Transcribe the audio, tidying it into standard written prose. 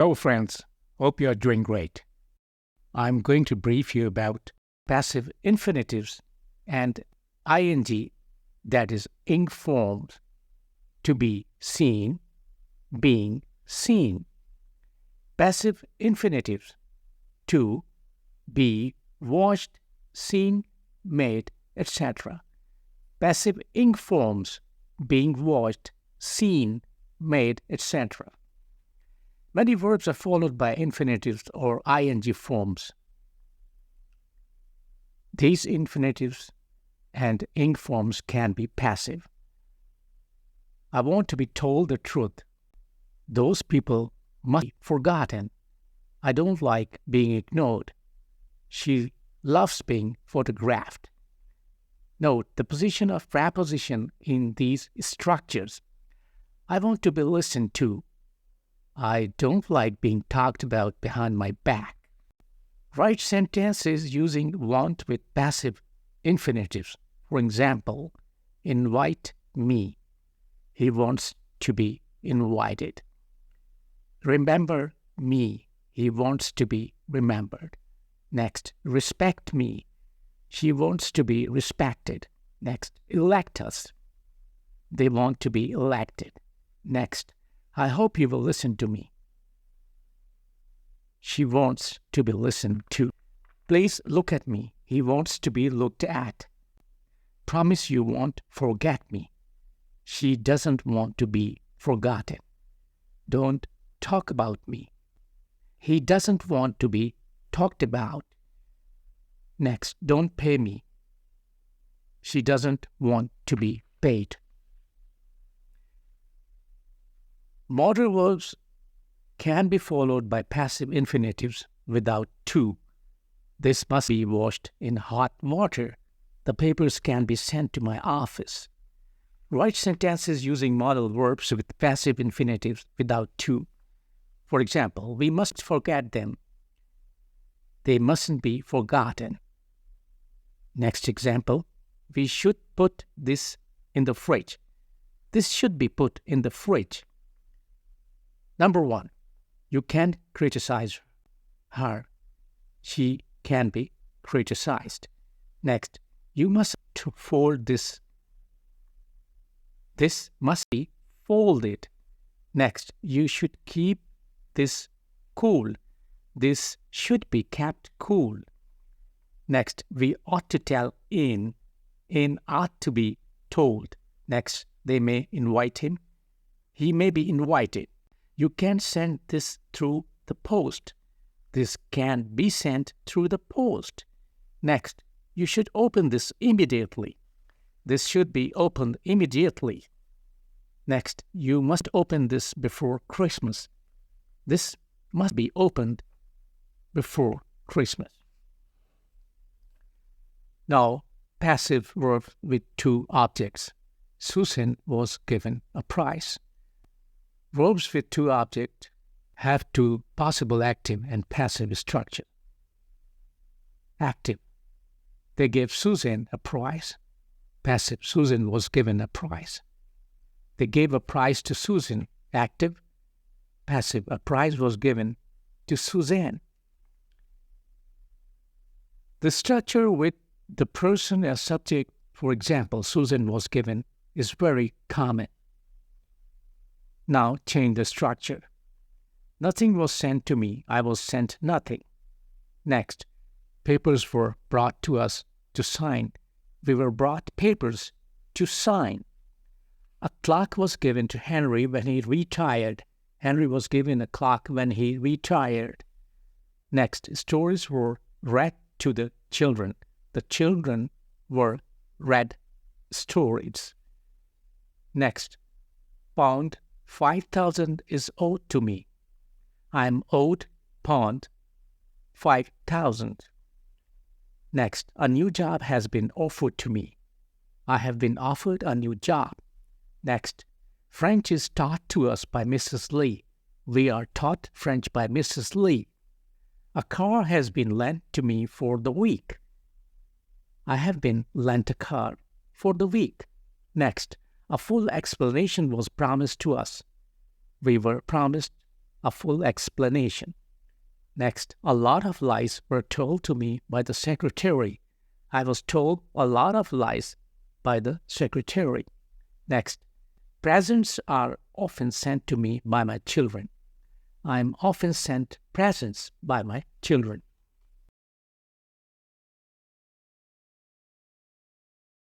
Hello friends, hope you are doing great. I'm going to brief you about passive infinitives and ing, that is ing forms, to be seen, being seen. Passive infinitives, to be watched, seen, made, etc. Passive ing forms, being watched, seen, made, etc. Many verbs are followed by infinitives or ing forms. These infinitives and ing forms can be passive. I want to be told the truth. Those people must be forgotten. I don't like being ignored. She loves being photographed. Note the position of preposition in these structures. I want to be listened to. I don't like being talked about behind my back. Write sentences using want with passive infinitives. For example, invite me. He wants to be invited. Remember me. He wants to be remembered. Next, respect me. She wants to be respected. Next, elect us. They want to be elected. Next, I hope you will listen to me. She wants to be listened to. Please look at me. He wants to be looked at. Promise you won't forget me. She doesn't want to be forgotten. Don't talk about me. He doesn't want to be talked about. Next, don't pay me. She doesn't want to be paid. Modal verbs can be followed by passive infinitives without to. This must be washed in hot water. The papers can be sent to my office. Write sentences using modal verbs with passive infinitives without to. For example, we must forget them. They mustn't be forgotten. Next example, we should put this in the fridge. This should be put in the fridge. Number 1, you can't criticize her. She can be criticized. Next, you must fold this. This must be folded. Next, you should keep this cool. This should be kept cool. Next, we ought to tell in. In ought to be told. Next, they may invite him. He may be invited. You can send this through the post. This can be sent through the post. Next, you should open this immediately. This should be opened immediately. Next, you must open this before Christmas. This must be opened before Christmas. Now, passive verb with two objects. Susan was given a prize. Verbs with two objects have two possible active and passive structure. Active. They gave Susan a prize. Passive. Susan was given a prize. They gave a prize to Susan. Active. Passive. A prize was given to Suzanne. The structure with the person as subject, for example, Susan was given, is very common. Now change the structure. Nothing was sent to me. I was sent nothing. Next, papers were brought to us to sign. We were brought papers to sign. A clock was given to Henry when he retired. Henry was given a clock when he retired. Next, stories were read to the children. The children were read stories. Next, pound 5,000 is owed to me. I am owed pound 5,000. Next, a new job has been offered to me. I have been offered a new job. Next, French is taught to us by Mrs. Lee. We are taught French by Mrs. Lee. A car has been lent to me for the week. I have been lent a car for the week. Next, a full explanation was promised to us. We were promised a full explanation. Next, a lot of lies were told to me by the secretary. I was told a lot of lies by the secretary. Next, presents are often sent to me by my children. I am often sent presents by my children.